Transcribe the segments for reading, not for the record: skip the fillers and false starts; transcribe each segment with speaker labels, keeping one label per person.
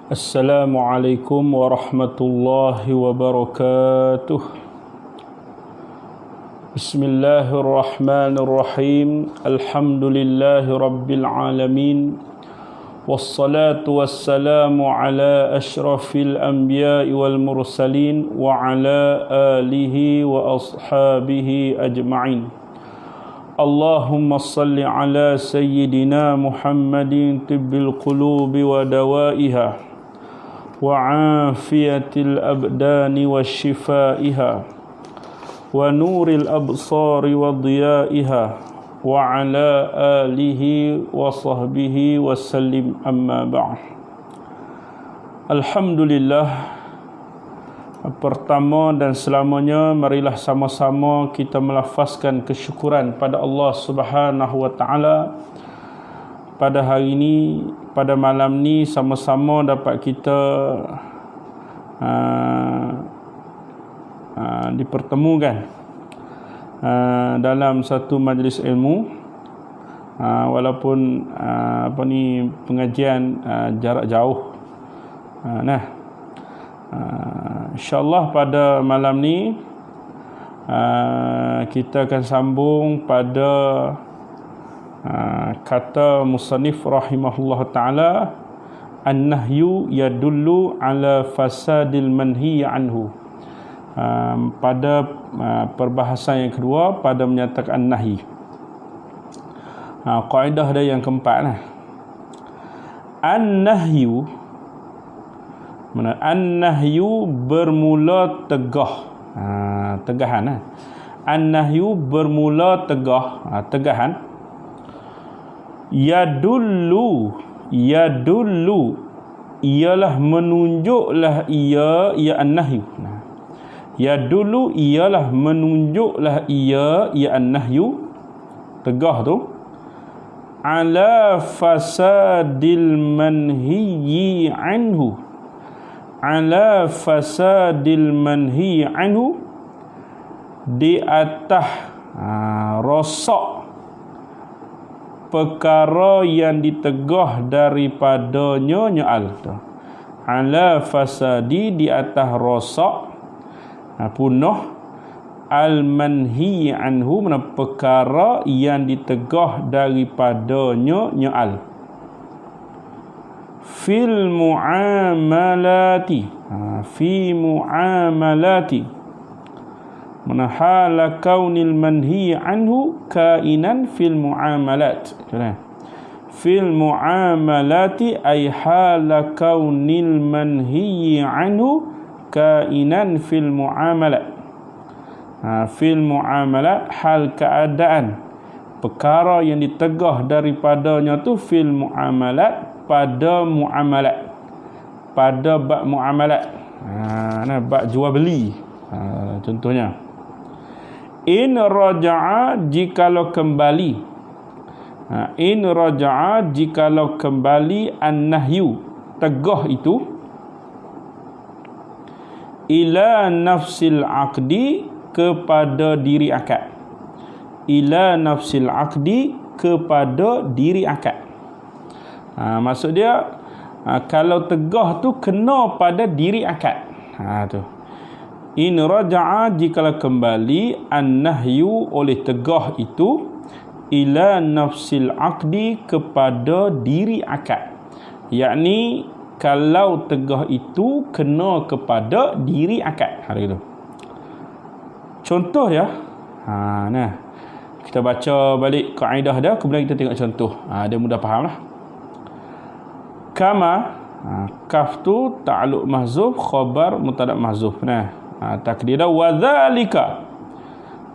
Speaker 1: Assalamualaikum warahmatullahi wabarakatuh. Bismillahirrahmanirrahim. Alhamdulillahi rabbil alamin. Wassalatu wassalamu ala ashrafil anbiya'i wal mursalin wa ala alihi wa ashabihi ajma'in. Allahumma salli ala sayyidina Muhammadin tibbil qulubi wa dawaiha وعافية الأبدان وشفائها ونور الأبصار وضيائها وعلى آله وصحبه وسلم أما بعد. Alhamdulillah, pertama dan selamanya marilah sama-sama kita melafazkan kesyukuran pada Allah Subhanahu wa taala. Pada hari ini, pada malam ni sama-sama dapat kita dipertemukan dalam satu majlis ilmu, walaupun pengajian jarak jauh. InsyaAllah pada malam ni kita akan sambung pada kata musannif rahimahullah ta'ala, an-nahyu yadullu ala fasadil manhi anhu. Pada perbahasan yang kedua, pada menyatakan an-nahi. Kaedah dia yang keempat lah. An-nahyu, mana an-nahyu bermula tegah. Tegahan lah. An-nahyu bermula tegah, tegahan. Yadullu ialah menunjuklah ia an-nahyu. Yadullu ialah menunjuklah ia an-nahyu, tegah tu, ala fasadil manhiyi anhu, ala fasadil manhiyi anhu, di atas rosak perkara yang ditegah daripadanya nyal tu. Ala fasadi, di atas rosak, punah, al manhi anhu, mana perkara yang ditegah daripadanya nyal. Fil muamalati, fi muamalati, mana hala kaunil manhi anhu kainan fil muamalat. Fil muamalati ay hala kaunil manhi anhu kainan fil muamalat. Fil muamalat, hal keadaan perkara yang ditegah daripadanya tu fil muamalat, pada muamalat, pada bab muamalat, bab jual beli. Contohnya, in raja'a, jikalau kembali. In raja'a, jikalau kembali, an-nahyu, tegah itu, ila nafsil aqdi, kepada diri akad. Ila nafsil aqdi, kepada diri akad. Maksud dia, kalau tegah tu kena pada diri akad. Tu. In raja'a, jikalau kembali, an-nahyu, oleh tegah itu, ila nafsil aqdi, kepada diri akad. Yakni kalau tegah itu kena kepada diri akad. Gitu. Contoh ya. Nah. Kita baca balik kaedah dia, kemudian kita tengok contoh. Dia mudah faham lah. Kama, kaf tu ta'alluq mahzuf, khabar mubtada mahzuf. Nah, takdir dia wadzalika.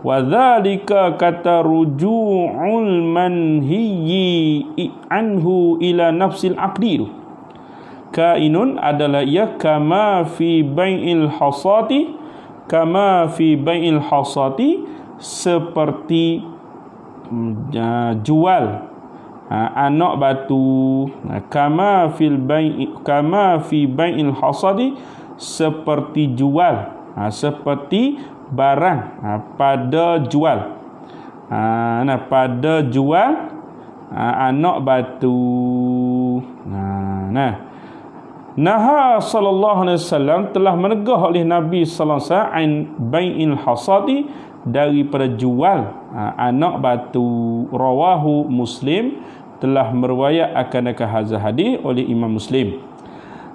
Speaker 1: Wadzalika kata ruju'ul manhiyyi anhu ila nafsil aqdi. Kainun adalah ia kama fi bai'il hasati, kama fi bai'il hasati, seperti jual anak batu, kama fi bai'il hasadi, seperti jual, seperti barang pada jual, pada jual anak batu. Naha sallallahu alaihi wasallam, telah menegah oleh Nabi sallallahu alaihi wasallam an bai'il hasadi, daripada jual anak batu. Rawahu Muslim, telah meriwayat akan hadis hadis oleh Imam Muslim.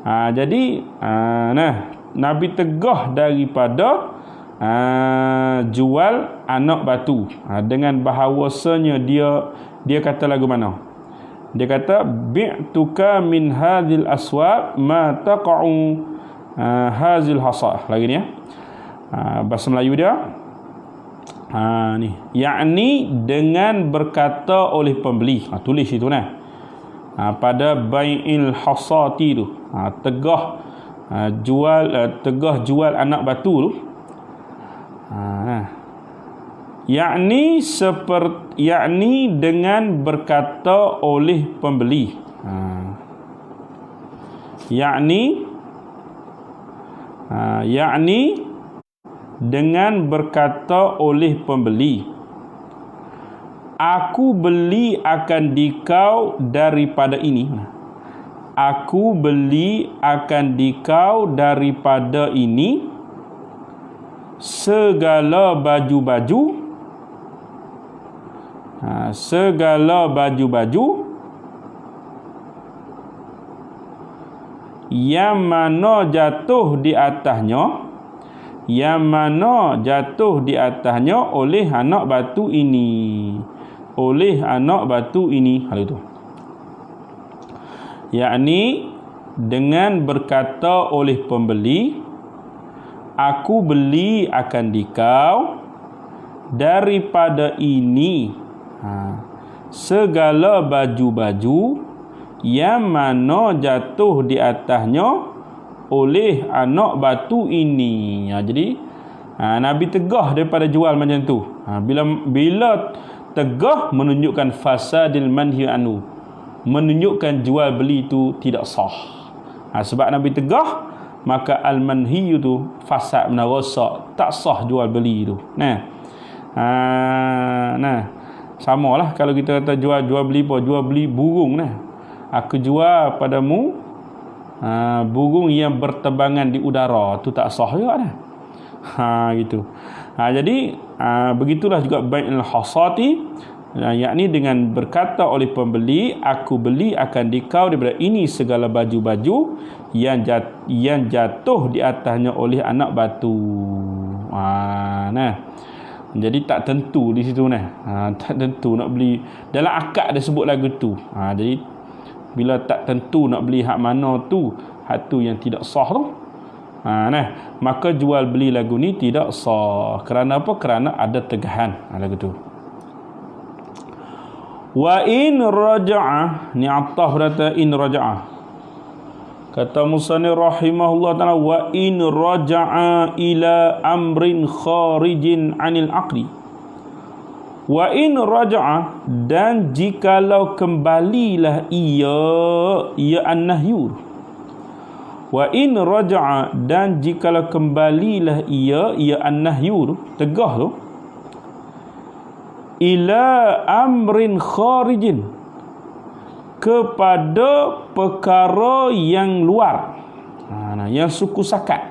Speaker 1: Jadi Nabi tegah daripada jual anak batu, dengan bahawasanya dia kata lagu mana? Dia kata bi'tuka min hadhil aswab ma taqa'u hazil hasa. Lagi ni ya. Bahasa Melayu dia ni, yakni dengan berkata oleh pembeli. Tulis itu nah. Pada bai'il hasati tu, tegah jual anak batu tu. Yakni dengan berkata oleh pembeli. Yakni dengan berkata oleh pembeli, aku beli akan dikau daripada ini. Aku beli akan dikau daripada ini segala baju-baju, yang mana jatuh di atasnya oleh anak batu ini. Hal itu. Yakni dengan berkata oleh pembeli, aku beli akan dikau daripada ini segala baju-baju yang mana jatuh di atasnya oleh anak batu ini. Jadi Nabi tegah daripada jual macam tu. Bila tegah, menunjukkan fasadil manhi anhu, menunjukkan jual beli itu tidak sah. Sebab Nabi tegah, maka al-manhi itu fasad, rosak, tak sah jual beli itu. Samalah kalau kita kata jual beli apa? Jual beli burung aku jual padamu burung yang berterbangan di udara, tu tak sah juga gitu. Jadi begitulah juga bai'il hasati, yakni dengan berkata oleh pembeli, aku beli akan dikau daripada ini segala baju-baju yang jatuh di atasnya oleh anak batu. Jadi tak tentu di situ tak tentu nak beli. Dalam akad dia sebut lagu tu. Jadi bila tak tentu nak beli hak mana tu, hak tu yang tidak sah tu. Maka jual beli lagu ni tidak sah. Kerana apa? Kerana ada tegahan lagu tu. Wa in raja'a, ni attah berkata in raja'a. Kata musannif rahimahullah ta'ala, wa in raja'a ila amrin kharijin 'anil aqli. Wa in raja'a, dan jikalau kembalilah ia an-nahyu. Wa in raja'a, dan jikalau kembalilah ia an-nahyu, tegah tu, ila amrin kharijin, kepada perkara yang luar, yang suku sakat.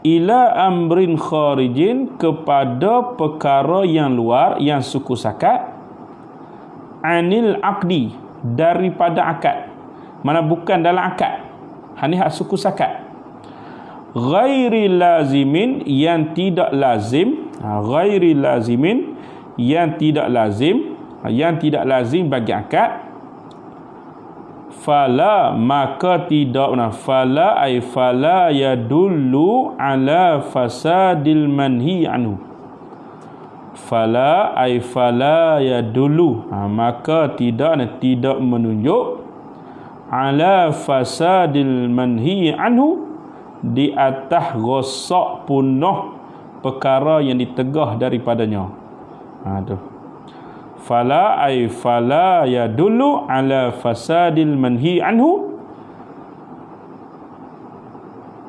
Speaker 1: Ila amrin kharijin, kepada perkara yang luar, yang suku sakat. Anil aqdi, daripada akad. mana bukan dalam akad. Ini hak suku sakat. Ghairi lazimin, yang tidak lazim. Ghairi lazimin, yang tidak lazim. Yang tidak lazim bagi akad. Fala, maka tidak. Fala ay fala yadullu ala fasadil manhi anhu. Fala ay fala yadullu, maka tidak menunjuk ala fasadil manhi anhu, di atas rosak punah perkara yang ditegah daripadanya. Tu fala ay fala yadullu ala fasadil manhi anhu,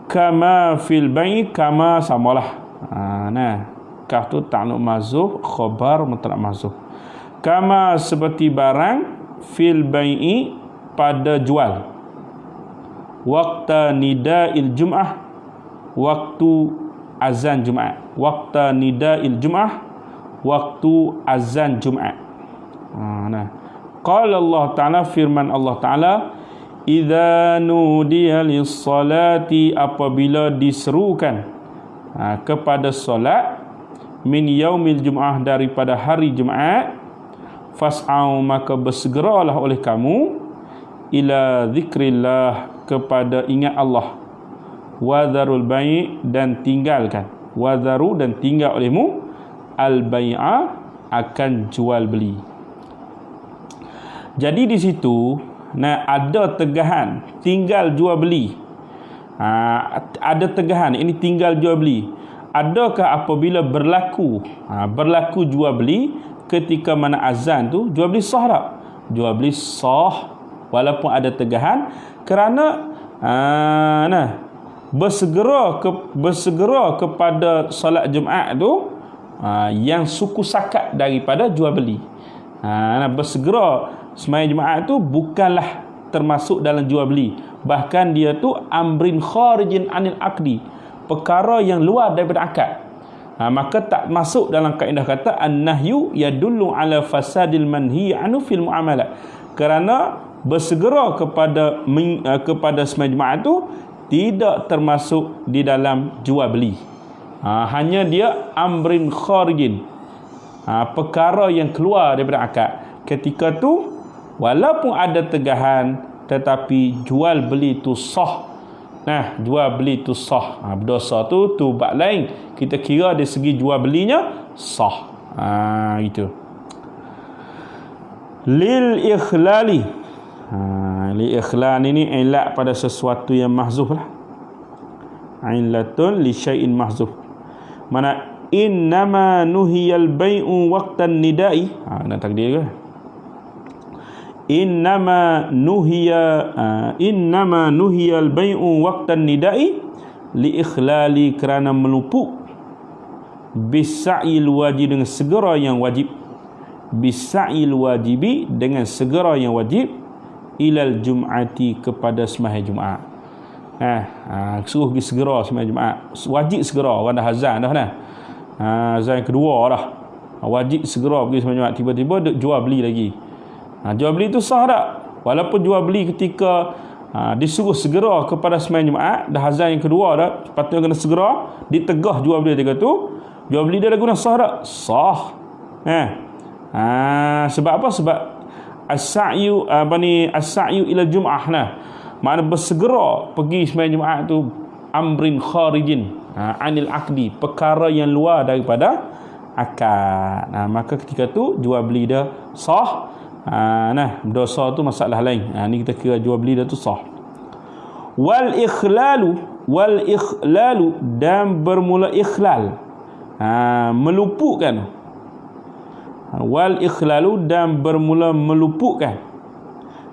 Speaker 1: kama fil bai', kama samalah. Kaf tu ta'alluq mahzuf, khabar mutlaq mahzuf. Kama, seperti barang, fil bai'i, pada jual. Waqta nida'il jum'ah, waktu azan Jumaat. Waqta nida'il jum'ah, waktu azan Jumaat. Qala Allah Ta'ala, firman Allah Ta'ala, idza nudiya lis-salati, apabila diserukan kepada solat, min yaumil jum'ah, daripada hari Jumaat, fas'au, maka bersegeralah oleh kamu, ila zikrillah, kepada ingat Allah, wadharul bai', dan tinggalkan, wadharu, dan tinggal olehmu, al bai'a, akan jual beli. Jadi di situ ada tegahan tinggal jual beli. Ada tegahan ini tinggal jual beli. Adakah apabila berlaku jual beli ketika mana azan tu, jual beli sah tak? Jual beli sah walaupun ada tegahan, kerana bersegera kepada solat Jumaat tu yang suku sakat daripada jual beli. Bersegera sembahyang Jumaat tu bukanlah termasuk dalam jual beli, bahkan dia tu amrin kharijin anil aqdi, perkara yang luar daripada akad. Maka tak masuk dalam kaedah kata an-nahyu yadullu ala fasadil manhi anhu fil muamalat, kerana bersegera kepada sembahyang Jumaat tu tidak termasuk di dalam jual beli. Hanya dia amrin kharijin, perkara yang keluar daripada akad. Ketika tu walaupun ada tegahan, tetapi jual beli tu sah. Jual beli tu sah. Berdosa tu bab lain. Kita kira dari segi jual belinya sah. Gitu. Lil ikhlali. Lil ikhlal ini ilat pada sesuatu yang mahzuf lah. Ilatun li syai'in mahzuf. Mana innama nuhiyal bai'u waqtan nida'i. Nak takdir ke? Innama nuhiyal bai'u waqtan nida'i li ikhlali, kerana meluput, bisa'il wajib, dengan segera yang wajib, bisa'il wajibi, dengan segera yang wajib, ilal jum'ati, kepada sembahyang Jumaat. Suruh pergi segera sembahyang Jumaat, wajib segera, orang dah azan dah azan kedua dah, wajib segera pergi sembahyang Jumaat. Tiba-tiba jual beli lagi. Jual beli itu sah tak? Walaupun jual beli ketika disuruh segera kepada sembahyang Jumaat, dah azan yang kedua dah, patutnya kena segera, ditegah jual beli ketika tu, jual beli dia dah guna sah tak? Sah. Sebab apa? Sebab as-sa'yu as-sa'yu ila jum'ah, makna bersegera pergi sembahyang Jumaat tu amrin kharijin anil aqdi, perkara yang luar daripada akad. Maka ketika tu jual beli dia sah. Dosa tu masalah lain. Ni kita kira jual beli dia tu sah. Wal ikhlalu, dan bermula ikhlal, meluputkan. Wal ikhlalu, dan bermula meluputkan.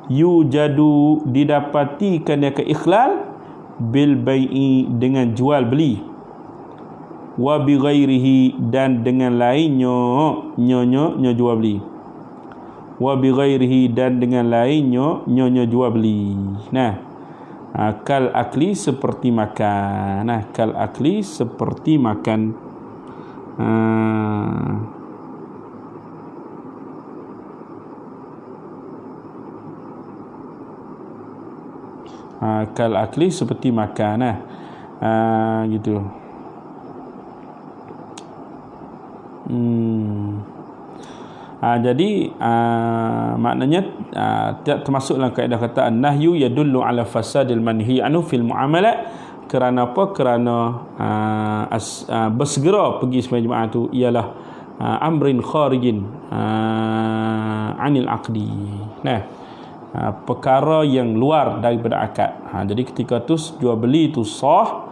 Speaker 1: Yujadu, didapatikan dia ke ikhlal, bil bai'i, dengan jual beli, wa bi ghairihi, dan dengan lainnya jual beli, wa bi ghairihi, dan dengan lainnya jual beli. Kal akli, seperti makan. Kal akli, seperti makan. Kal akli seperti makan gitu. Jadi maknanya termasuk dalam kaedah kata an-nahyu yadullu ala fasadil manhi anhu fil muamalat. Kerana apa? Kerana bersegera pergi sembahyang Jumaat tu ialah amrin kharijin anil aqdi. Perkara yang luar daripada akad. Jadi ketika tu jual beli tu sah.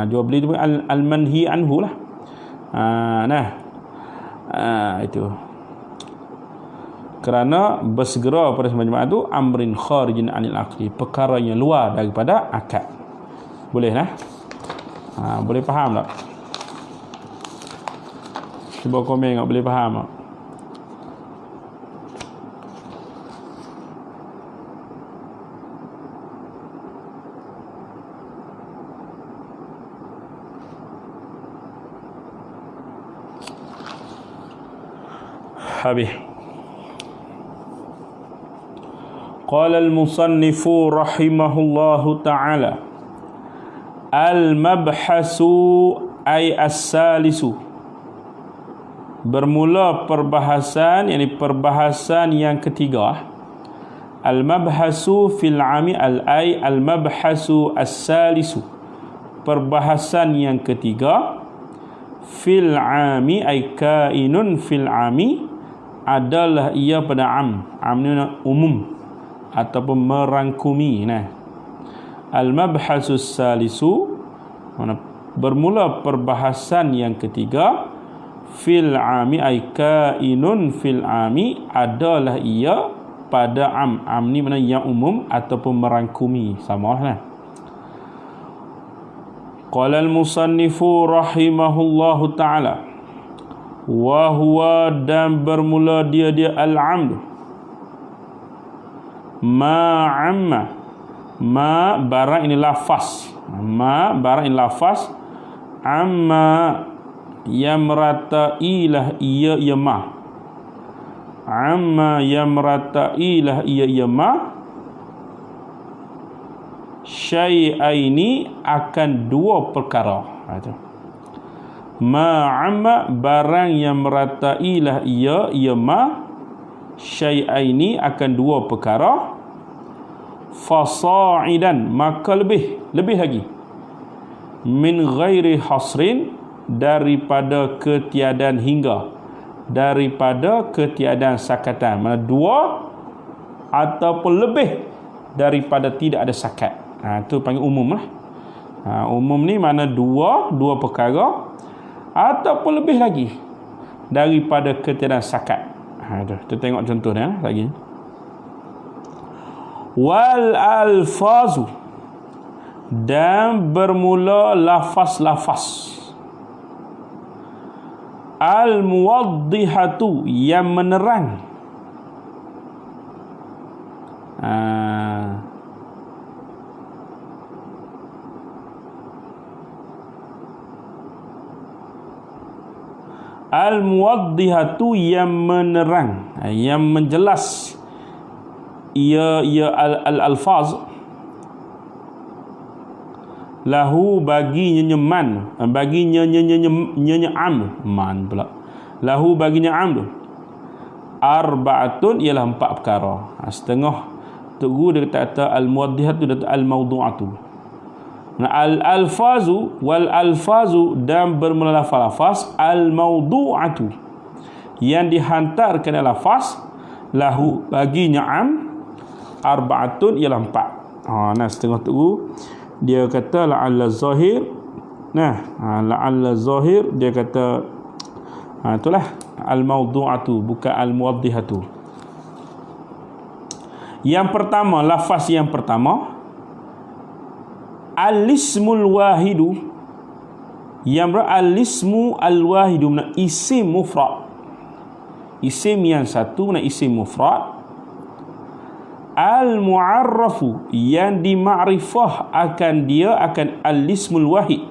Speaker 1: Jual beli tu al-manhi anhu lah. Itu kerana bersegera pada sembahyang Jumaat tu amrin kharijin anil aqdi, perkara yang luar daripada akad. Boleh lah. Boleh faham tak? Cuba komen tak boleh faham tak? Habis. Qala al-musannifu rahimahullahu ta'ala al-mabhasu ay as-salisu, bermula perbahasan, yakni perbahasan yang ketiga. Al-mabhasu fil ami al-ay al-mabhasu as-salisu, perbahasan yang ketiga. Fil ami ay kainun fil ami, adalah ia pada am ni umum ataupun merangkumi. Al-mabhasus salisu, bermula perbahasan yang ketiga. Fil ami ay kainun fil ami, adalah ia pada am ni mana yang umum ataupun merangkumi, sama lah. Qala al-musannifu rahimahullahu ta'ala, wa huwa, dan bermula dia al-amd, ma'amma, ma barang ini lafaz, ma barang ini lafaz, amma yang meratai lah ia ma, amma yang meratai lah ia ma, syai'aini, akan dua perkara. Ma'amma, barang yang meratailah ia ma, syai'aini, akan dua perkara. Fasa'idan, maka lebih lagi, min ghairi hasrin, daripada ketiadaan hingga, daripada ketiadaan sakatan. Mana dua ataupun lebih daripada tidak ada sakat. Itu panggil umum lah. Umum ni mana dua perkara ataupun lebih lagi daripada ketiadaan sakat. Kita tengok contoh dia lagi. Wal alfazu, dan bermula lafaz-lafaz. Al muwaddihatu, yang menerang. Al muwaddihatu, yang menerang, yang menjelas. Ia al-alfaz lahu, bagi nyenyaman, bagi nyenyam man pula, lahu bagi nyam tu arba'atun, ialah empat perkara. Setengah tu dia kata al-muwaddihatu dan al-mawdu'atu. Al-alfazu wal alfazu, dan bermula lafaz al-mawdu'atu, yang dihantarkan lafaz, lahu bagi nyam, arba'atun, ialah empat. Setengah tu dia kata la'alla zahir. La'alla zahir, dia kata itulah al-mawdu'atu, bukan al-muwaddihatu. Yang pertama, lafaz yang pertama, al-ismul wahidu, yang al-ismu al-wahidu, isim mufrad, isim yang satu, isim mufrad. Al-mu'arrafu, yang dimakrifah akan dia, akan al-ismul wahid.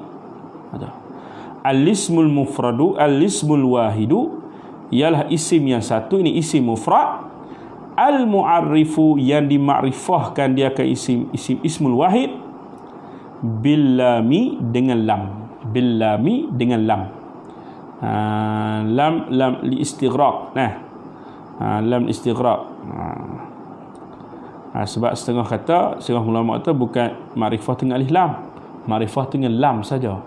Speaker 1: Al-ismul mufradu, al-ismul wahidu, ialah isim yang satu, ini isim mufrad. Al-mu'arrifu yang dimakrifahkan dia ke isim ismul wahid billami dengan lam. Billami dengan lam. Lam li istighraq. Lam istighraq. Sebab setengah ulama kata bukan makrifah dengan alif lam. Makrifah dengan lam saja.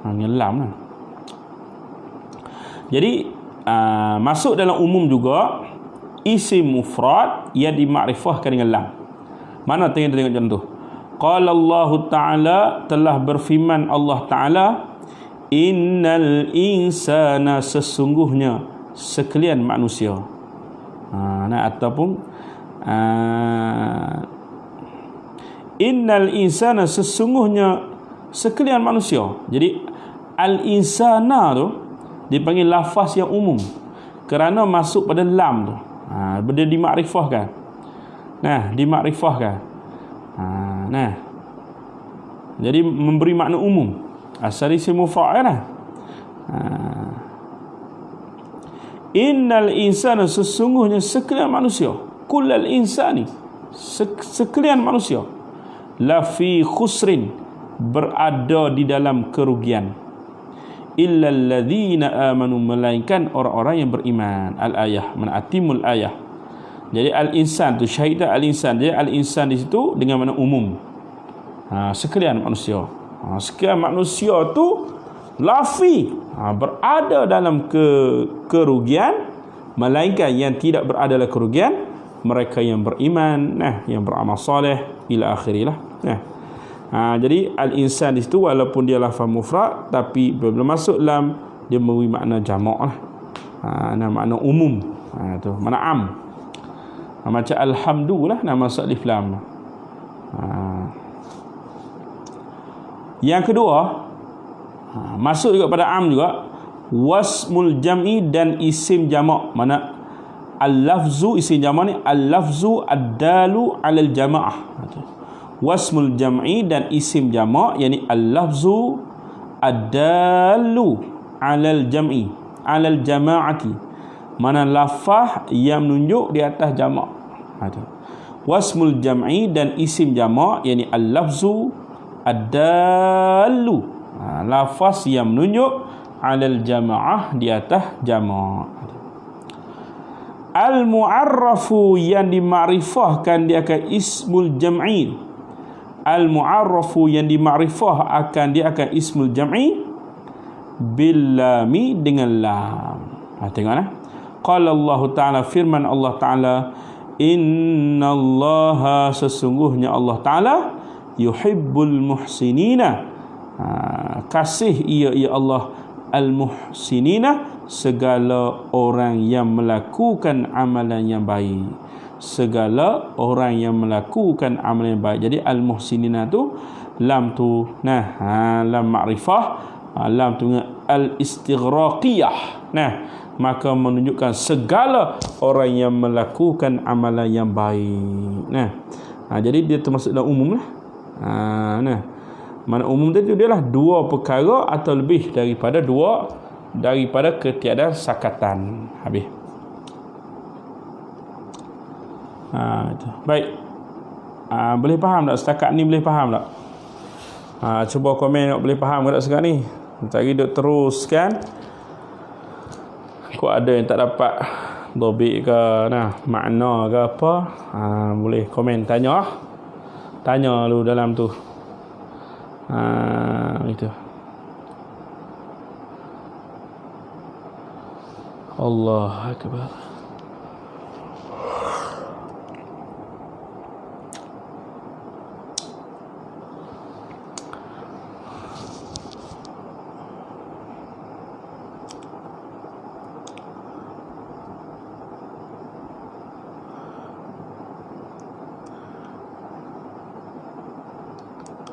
Speaker 1: Dengan lam lah. Jadi masuk dalam umum juga isim mufrad yang dimakrifahkan dengan lam. Mana tengok contoh. Qala Allah Ta'ala, telah berfirman Allah Ta'ala, innal insana, sesungguhnya sekalian manusia. Ataupun innal insana, sesungguhnya sekalian manusia. Jadi al-insana tu dipanggil lafaz yang umum kerana masuk pada lam tu. Benda dimakrifahkan. Dimakrifahkan. Jadi memberi makna umum. Asal isim mufrad kan. Innal insana, sesungguhnya sekalian manusia. Kullal insani, sekalian manusia. La fi khusrin, berada di dalam kerugian. Illa alladhina amanu, melainkan orang-orang yang beriman. Al-ayah, atimul ayah. Jadi al-insan tu syahidah al-insan. Jadi al-insan di situ dengan makna umum. Sekalian manusia. Sekalian manusia tu lafi, berada dalam kerugian, melainkan yang tidak berada dalam kerugian mereka yang beriman, yang beramal soleh ila akhirih lah. Jadi al-insan di situ walaupun dia lafaz mufrad, tapi bila masuk lam dia memberi makna jamak lah. Makna umum. Tu makna am. Macam alhamdulillah nama masuk alif lam. Yang kedua, masuk juga pada am juga, wasmul jam'i dan isim jamak. Mana al-lafzu, isim jamak ni al-lafzu ad-dalu 'alal jamaah. Wasmul jam'i dan isim jamak, yakni al-lafzu ad-dalu 'alal jam'i, 'alal jama'ati. Mana lafaz yang menunjuk di atas jamak. Wasmul jam'i dan isim jamak, yakni al-lafzu ad-dalu, lafaz yang menunjuk 'alal jama'ah, di atas jamak. Al-mu'arrafu yang dimakrifahkan dia akan ismul jam'i. Al-mu'arrafu yang dimakrifah akan dia akan ismul jam'i bil lami, dengan lam. Tengoklah. Qala Allah Ta'ala, firman Allah Ta'ala, innallaha, sesungguhnya Allah Ta'ala, yuhibbul muhsinina, kasih ia Allah al-muhsinina, segala orang yang melakukan amalan yang baik. Segala orang yang melakukan amalan yang baik. Jadi al-muhsinina tu lam tu lam ma'rifah, lam tu al-istighraqiyah. Maka menunjukkan segala orang yang melakukan amalan yang baik. Jadi dia termasuk dalam umum lah. Mana umum tadi dia lah dua perkara atau lebih daripada ketiadaan sakatan. Habis. Baik. Boleh faham tak setakat ni? Boleh faham tak? Cuba komen boleh faham ke tak setakat ni? Tadi duk teruskan. Kok ada yang tak dapat dobik ke makna ke apa? Boleh komen, tanya dulu dalam tu. Itu. Allah akbar.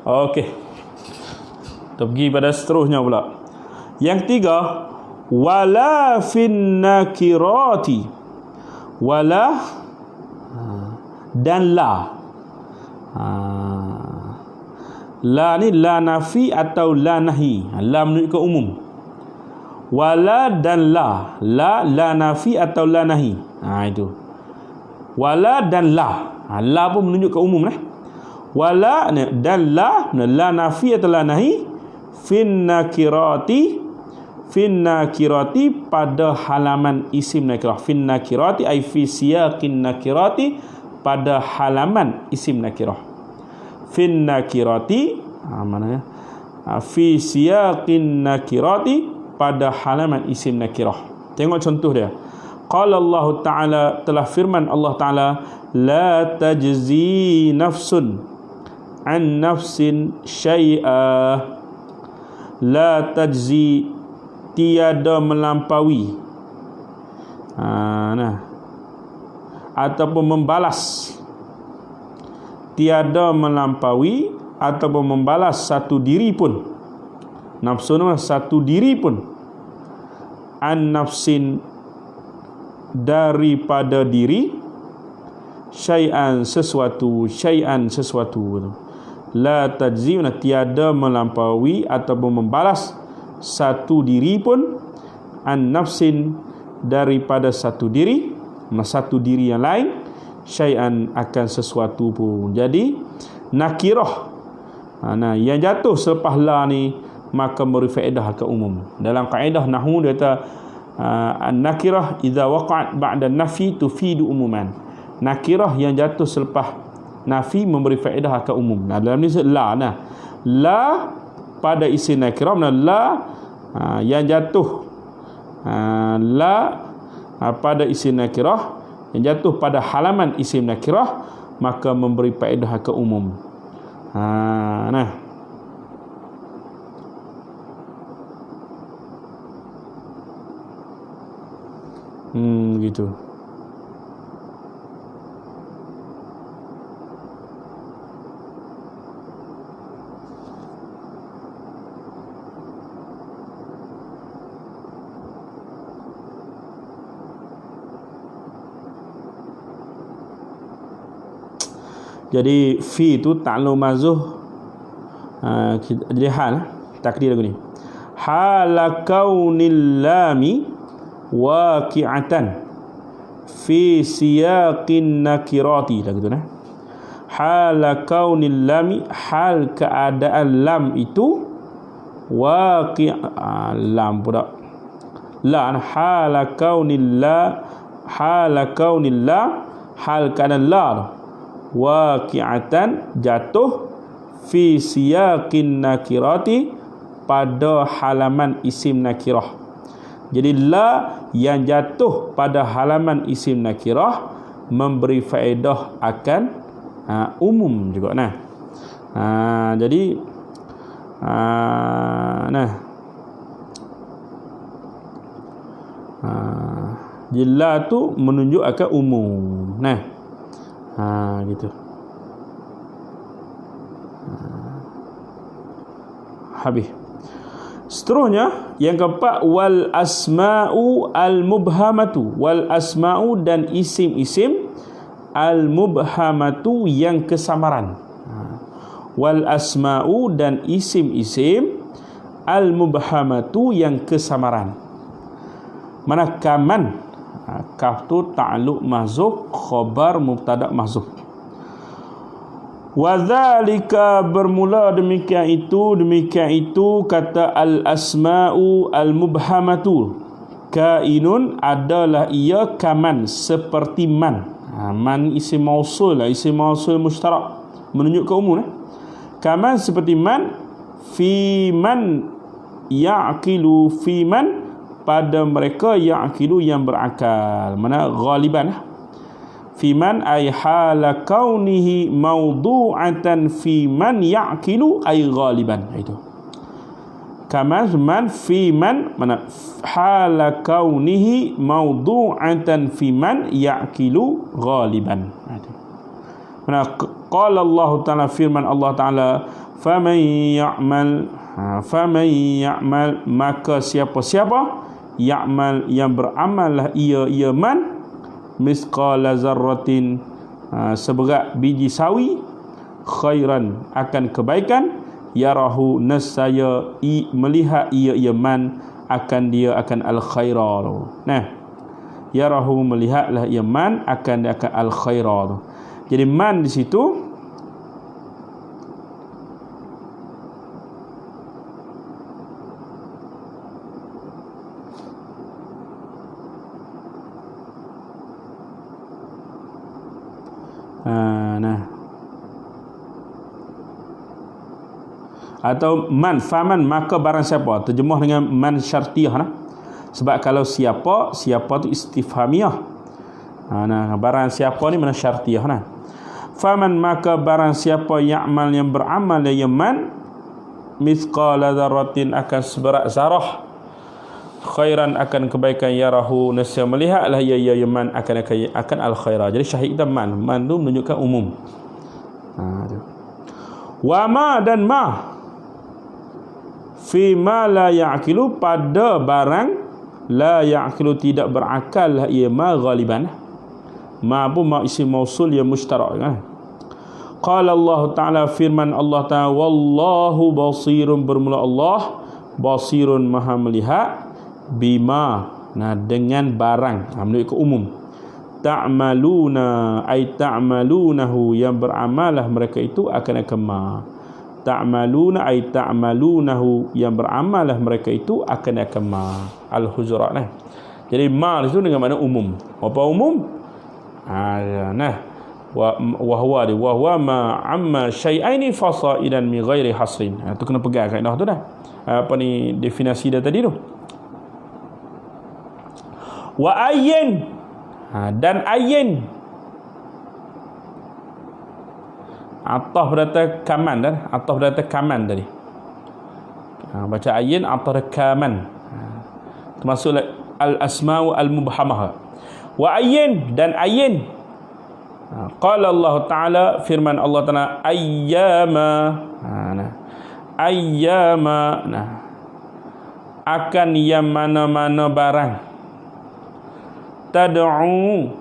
Speaker 1: Okey. Kita pergi pada seterusnya pula. Yang ketiga, wala fin nakirati. Wala dan la. La ni la nafi atau la nahi. La menunjukkan umum. Wala dan la. La nafi atau la nahi. Itu. Wala dan la. La pun menunjuk ke umum lah. Wala dan la nafi atau la nahi fin nakirati pada halaman isim nakirah. Fin nakirati ay fi siyaqin nakirati pada halaman isim nakirah. Fin nakirati mana ya? Fi siyaqin nakirati pada halaman isim nakirah. Tengok contoh dia. Qala Allah Ta'ala, telah firman Allah Ta'ala, la tajzi nafsun an nafsin syai'a. La tajzi, tiada melampaui ataupun membalas, tiada melampaui ataupun membalas satu diri pun, nafsun satu diri pun, an nafsin daripada diri, syai'an sesuatu, la tajzi, tiada melampaui ataupun membalas satu diri pun, an nafsin daripada satu diri, satu diri yang lain, syai'an akan sesuatu pun. Jadi nakirah yang jatuh selepas la ni maka memberi faedah ke umum. Dalam kaedah nahwu dia kata an-nakirah idza waqa'at ba'da nafi tufidu umuman. Nakirah yang jatuh selepas nafi memberi faedah ke umum. Dalam ni la la pada isim nakirah, la yang jatuh la pada isim nakirah yang jatuh pada halaman isim nakirah maka memberi faedah ke umum. Gitu. Jadi fi itu ta'lu mazuh, jadi hal takdir lagu ni, hala kaunil lami waqi'atan fi siyaqin nakirati lagu tu hala kaunil lami, hal keadaan lam itu lam pula la, hala kaunil la, hal keadaan la waqi'atan jatuh fi siyaqin nakirati pada halaman isim nakirah. Jadi la yang jatuh pada halaman isim nakirah memberi faedah akan umum juga. Jadi la tu menunjuk akan umum. Gitu. Habis. Seterusnya yang keempat, wal asma'u al mubhamatu, wal asma'u dan isim-isim al mubhamatu yang kesamaran. Wal asma'u dan isim-isim al mubhamatu yang kesamaran. Mana kaman, kaf tu ta'alluq mahzuf, khabar mubtada mahzuf. Wa dzalika, bermula demikian itu kata al asma'u al mubhamatu, kainun adalah ia kaman seperti man. Man isim mausul lah, isim mausul mustarak menunjuk ke umum. Kaman seperti man, fi man ya'qilu, fi man pada mereka ya'qilu yang berakal, mana ghaliban. Fi man ay hala kaunihi mawdu'atan fi man ya'qilu ay ghaliban. Itu kama man fi man, mana hala kaunihi mawdu'atan fi man ya'qilu ghaliban. Mana qala Allah Ta'ala, firman Allah Ta'ala, faman ya'mal, maka siapa-siapa ya'mal yang beramal ia man, misqala zarratin, seberat biji sawi, khairan akan kebaikan, yarahu nasaya melihat ia man akan dia akan al khairar. yarahu melihatlah ia man akan al khaira tu. Jadi man di situ atau man, faman maka barang siapa, terjemuh dengan man syartiyah nah. Sebab kalau siapa tu istifhamiyah. Barang siapa ni mana syartiyah nah. Faman maka barang siapa ya'mal yang beramal ya man mithqala dzarratin akan seberat zarah khairan akan kebaikan yarahu nescaya melihatlah ya man akan al khaira. Jadi syahid kita man tu menunjukkan umum. Wa ma dan ma fi ma la ya'qilu pada barang la ya'qilu tidak berakal ia ma ghaliban. Ma pun ma isim mausul yang mushtarak kan. Qala Allah Ta'ala firman Allah Ta'ala wallahu basirun bermula Allah basirun maha melihat bima dengan barang menunjuk ke umum ta'maluna ay ta'malunahu yang beramalah mereka itu akan ma ta'maluna ay ta'malunahu yang beramalah mereka itu akan ma al-hujurat nah. Jadi ma itu dengan makna umum. Apa umum? Wa huwa ma amma syai'aini fasaidan min ghairi hasrin. Itu kena pegang kaedah tu dah. Apa ni definisi dia tadi tu. Wa ayyin dan ayyin ataf berkata kaman dah, ataf berkata kaman tadi. Baca ayyin ataf kaman. Termasuk al-asma'u al-mubhamah. Wa ayyin dan ayyin. Qala Allah Ta'ala firman Allah Ta'ala ayyama ayyama akan yang mana-mana barang tad'u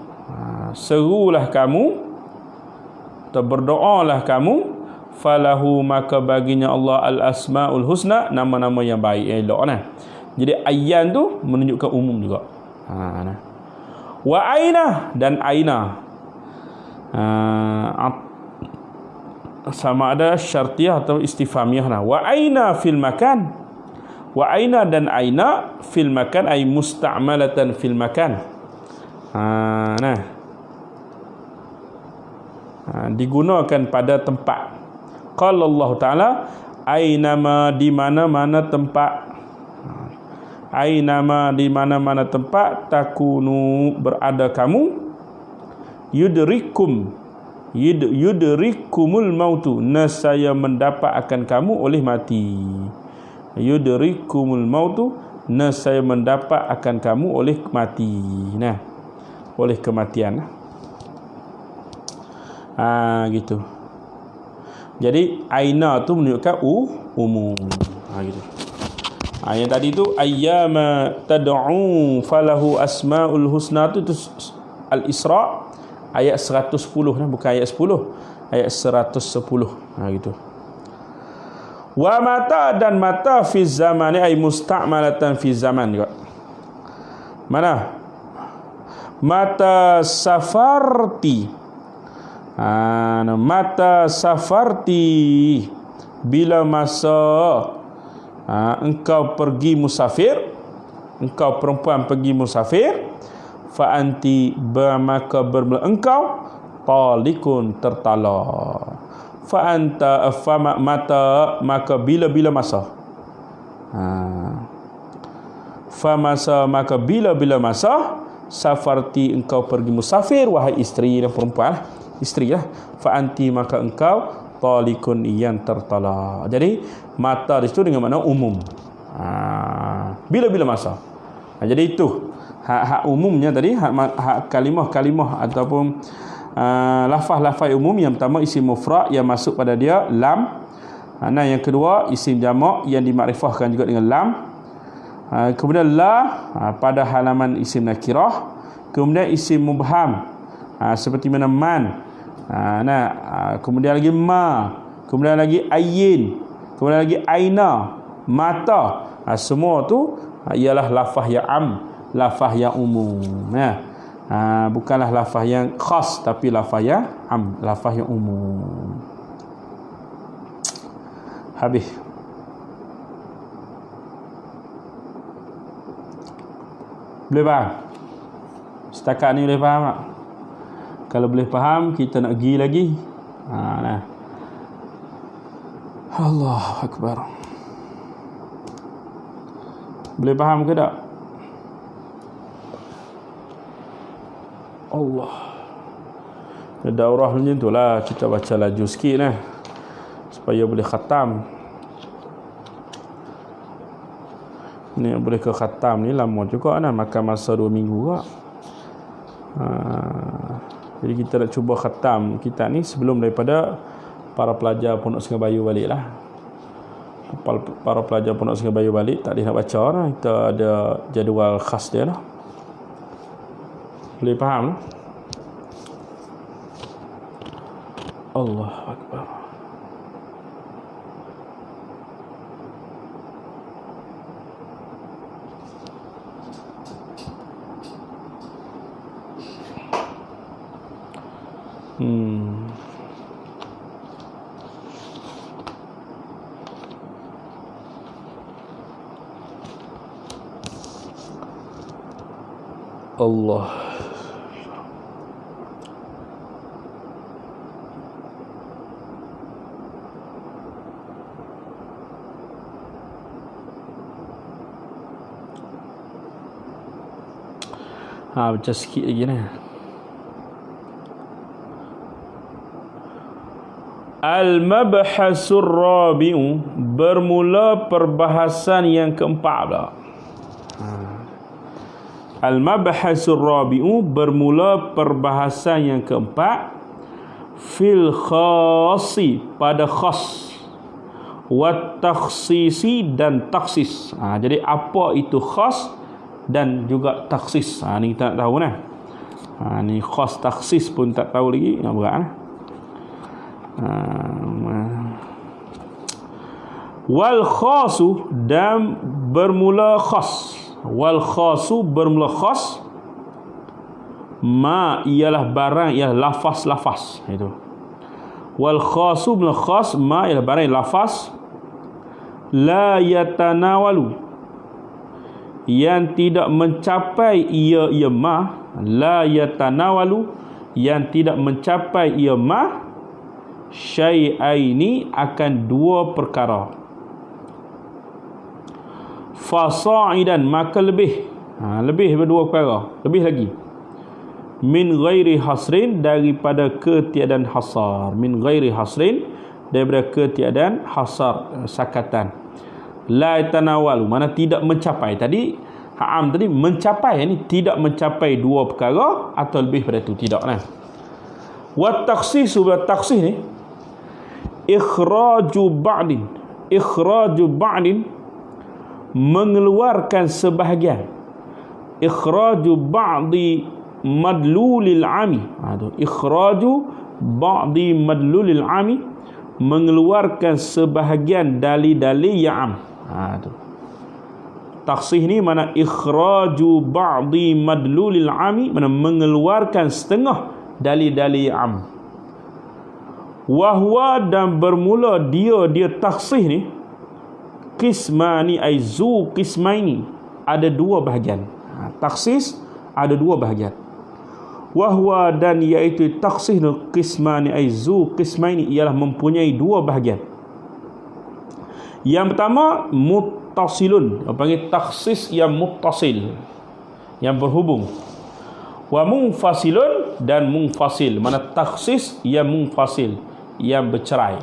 Speaker 1: serulah kamu atau berdoalah kamu falahu maka baginya Allah al-asmaul husna nama-nama yang baik elok nah. Jadi ayyan tu menunjukkan umum juga. Wa aina dan aina sama ada syartiyah atau istifhamiyah nah. Wa aina fil makan. Wa aina dan aina fil makan ay musta'malatan fil makan. Digunakan pada tempat. Qala Allah Ta'ala ainama di mana-mana tempat. Ainama di mana-mana tempat takunu berada kamu yudrikumul mautu nescaya mendapat akan kamu oleh mati. Yudrikumul mautu nescaya mendapat akan kamu oleh mati. Nah, oleh kematian. Gitu. Jadi aina tu menunjukkan umum. Gitu. Yang tadi tu ayyama tad'u falahu asmaul husna tu al-Isra ayat 110 bukan ayat 10, ayat 110. Gitu. Wa mata dan mata fi zamani ay musta'malatan fi zaman juga. Mana? Mata safarti. Mata safarti bila masa engkau pergi musafir, engkau perempuan pergi musafir, fa anti maka bermula engkau talikun tertalak. Fa anta mata maka bila-bila masa. Fa masa maka bila-bila masa safarti engkau pergi musafir wahai isteri dan perempuan, isteri lah. Fa anti maka engkau talikun yang tertalak. Jadi mata di situ dengan makna umum. Bila-bila masa. Jadi itu hak umumnya tadi, hak kalimah-kalimah ataupun lafaz-lafaz umum. Yang pertama isim mufrad yang masuk pada dia lam. Yang kedua isim jamak yang dimakrifahkan juga dengan lam. Kemudian la pada halaman isim nakirah. Kemudian isim mubham seperti mana man. Kemudian lagi ma, kemudian lagi ayyin, kemudian lagi aina, mata. Semua tu ialah lafaz yang am lafaz yang umum. Bukanlah lafaz yang khas, tapi lafaz yang am, lafaz yang umum. Habis. Boleh faham? Setakat ni boleh faham tak? Kalau boleh faham, kita nak pergi lagi. Nah. Allahu Akbar. Boleh faham ke tak? Allah. Daurah macam tu lah. Kita baca laju sikit lah, supaya boleh khatam. Ni boleh ke khatam ni lama juga lah. Makan masa 2 minggu juga. Jadi kita nak cuba khatam kitab ni sebelum daripada para pelajar Pondok Sungai Bayu balik lah. Para pelajar Pondok Sungai Bayu balik, tak boleh nak baca lah. Kita ada jadual khas dia lah. Boleh faham lah? Allahu Akbar. Allah. Baca sikit lagi ni. Al-mabhasur rabi'u, bermula perbahasan yang keempat pula. Al-mabhasur rabi'u, bermula perbahasan yang keempat. Fil khasi, pada khas. Wat takhsisi, dan taksis. Jadi apa itu khas dan juga taksis? Ni kita nak tahu nah. Ni khas taksis pun tak tahu lagi. Berat lah. Wal khasu, dan bermula khas. Wal khasu, bermula khas. Ma ialah barang, ialah lafaz-lafaz. Itu. Wal khasu, bermula khas. Ma ialah barang, lafaz. La yatanawalu, yang tidak mencapai ia ma. La yatanawalu, yang tidak mencapai ia ma. Syai'aini, akan 2 perkara. Fasa'idan, maka lebih. Lebih berdua perkara, lebih lagi. Min ghairi hasrin, daripada ketiadaan hasar. Min ghairi hasrin, daripada ketiadaan hasar, sakatan. La yatanawalu, mana tidak mencapai. Tadi Ha'am tadi mencapai, ini tidak mencapai 2 perkara atau lebih pada itu, tidak lah. Wa takhsisu, taksis ni ikhraju ba'din, mengeluarkan sebahagian. Ikhraju ba'di madlulil ami. Ikhraju ba'di madlulil ami, mengeluarkan sebahagian dalil-dalil yang am. Taksih ni mana ikhraju ba'di madlulil ami, mana mengeluarkan setengah dalil-dalil yang am. Wahwa, dan bermula dia taksih ni, qismani aizu qismaini, ada 2 bahagian. Taksis ada 2 bahagian. Wahwa, dan iaitu taksih ni, qismani aizu qismaini, ialah mempunyai 2 bahagian. Yang pertama muttasilun, panggil taksis yang muttasil, yang berhubung. Wa munfasilun, dan munfasil, mana taksis yang munfasil, yang bercerai.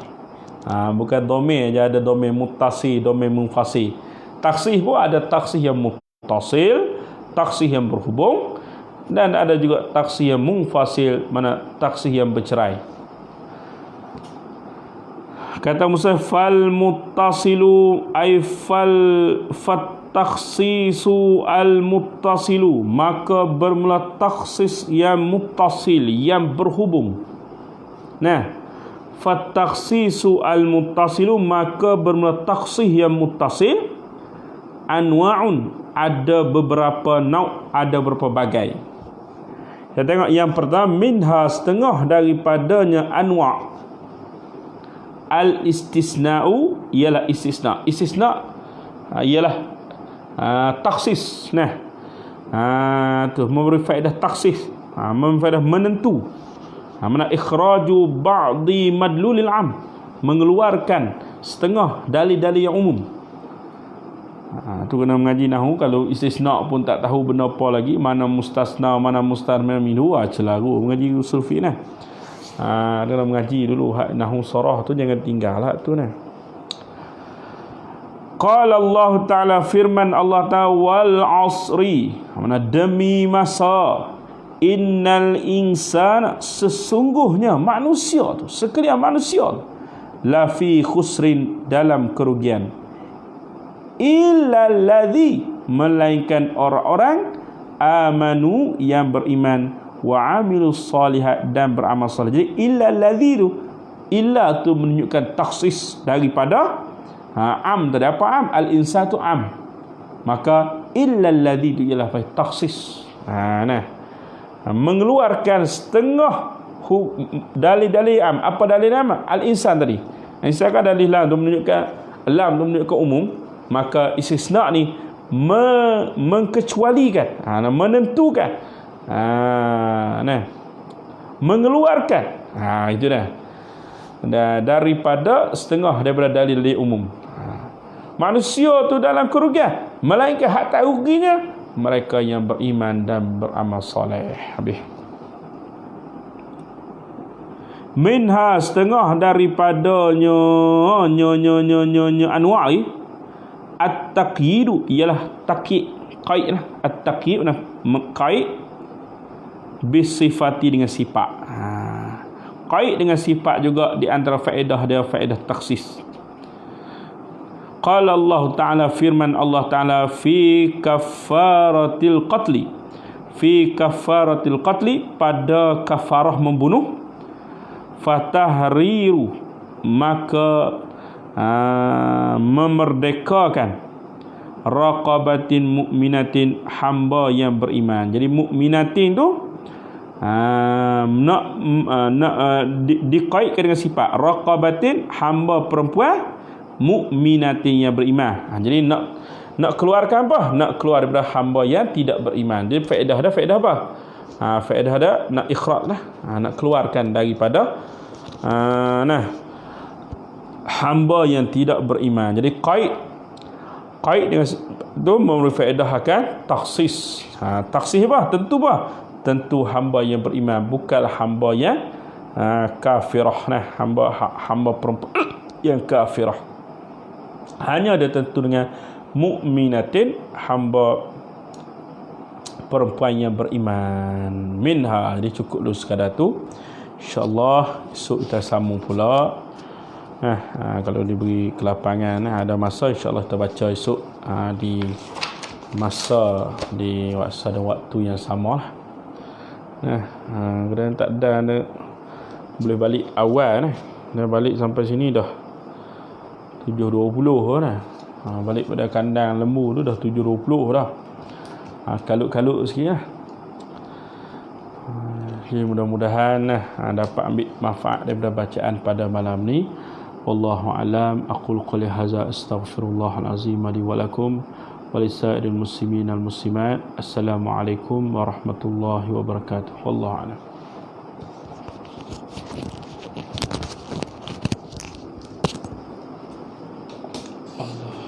Speaker 1: Bukan domir je, ada domir muttasi, domir munfasi. Taksih pun ada taksih yang muttasil, taksih yang berhubung, dan ada juga taksih yang munfasil, mana taksih yang bercerai. Kata Musa, fal muttasilu ay fat takhsisu al muttasilu, maka bermula taksis yang muttasil, yang berhubung. Nah, fat takhsisu al muttasilu, maka bermula takhsis yang muttasil. Anwa'un, ada beberapa nauk, ada beberapa bagai. Kita tengok yang pertama, minha, setengah daripadanya anwa'. Al-istisna'u ialah istisna. Istisna ialah taksis. Tu memberi faedah taksis, memberi faedah menentu. Mana ikhraju ba'di madlulil am, mengeluarkan setengah dalil-dalil yang umum. Tu kena mengaji nahwu. Kalau istisna pun tak tahu benda apa lagi, mana mustasna, mana mustarna minhu, celaru mengaji usul fiqh nah. Kena mengaji dulu hak nahwu sarah tu, jangan tinggallah tu nah. Qala Allah Ta'ala, firman Allah Ta'ala, wal asri, mana demi masa, innal insana, sesungguhnya manusia tu, sekalian manusia tu, la fi khusrin, dalam kerugian, illa alladhi, melainkan orang-orang, amanu, yang beriman, wa amilus salihat, dan beramal salih. Jadi illa alladhi tu, illa tu menunjukkan taksis daripada am tadi. Apa am? Al-insan tu am, maka illa alladhi tu ialah taksis. Mengeluarkan setengah dalil-dalil am. Apa dalil am? Al-insan tadi. Insan kan dalil lam tu menunjukkan, lam tu menunjukkan umum, maka istisna ni mengkecualikan, menentukan, mengeluarkan, itu dah. Daripada setengah daripada dalil umum. Manusia tu dalam kerugian, melainkan hak tak ruginya mereka yang beriman dan beramal soleh. Habis. Minha, setengah daripadanya anwa'i, at-taqyidu, ialah takyid, qaid lah. At-taqyid qaid bisifati, dengan sifat. Qaid dengan sifat juga di antara faedah dia, faedah taksis. Qala Allah Ta'ala, firman Allah Ta'ala, fi kafaratil qatli, fi kafaratil qatli, pada kafarah membunuh, fatahriru, maka memerdekakan, raqabatin mu'minatin, hamba yang beriman. Jadi mukminatin tu dikaitkan dengan sifat raqabatin, hamba perempuan, mukminatin, yang beriman. Jadi nak keluarkan apa? Nak keluar daripada hamba yang tidak beriman. Jadi faedah apa? Faedah dia nak ikhraj lah, nak keluarkan daripada hamba yang tidak beriman. Jadi qaid dengan tu memberi faedah akan taksis. Taksis apa? Tentu hamba yang beriman, bukanlah hamba yang kafirah. Hamba perempuan yang kafirah hanya ada tentu dengan mukminatin, hamba perempuan yang beriman. Minha. Jadi cukup dulu sekadar tu. InsyaAllah esok kita sambung pula. Kalau diberi kelapangan, ada masa, insyaAllah kita baca esok di masa, di waktu yang sama lah. Kemudian tak ada boleh balik awal dah balik sampai sini dah 7.20 dah. Balik pada kandang lembu tu dah 7.20 dah. Kalut-kalut sikit lah. Mudah-mudahan dapat ambil manfaat daripada bacaan pada malam ni. Wallahu alam. Aqul qouli hadza, astaghfirullahal azim li wa lakum wa lisairil muslimin wal muslimat. Assalamualaikum warahmatullahi wabarakatuh. Wallahu alam. Allah.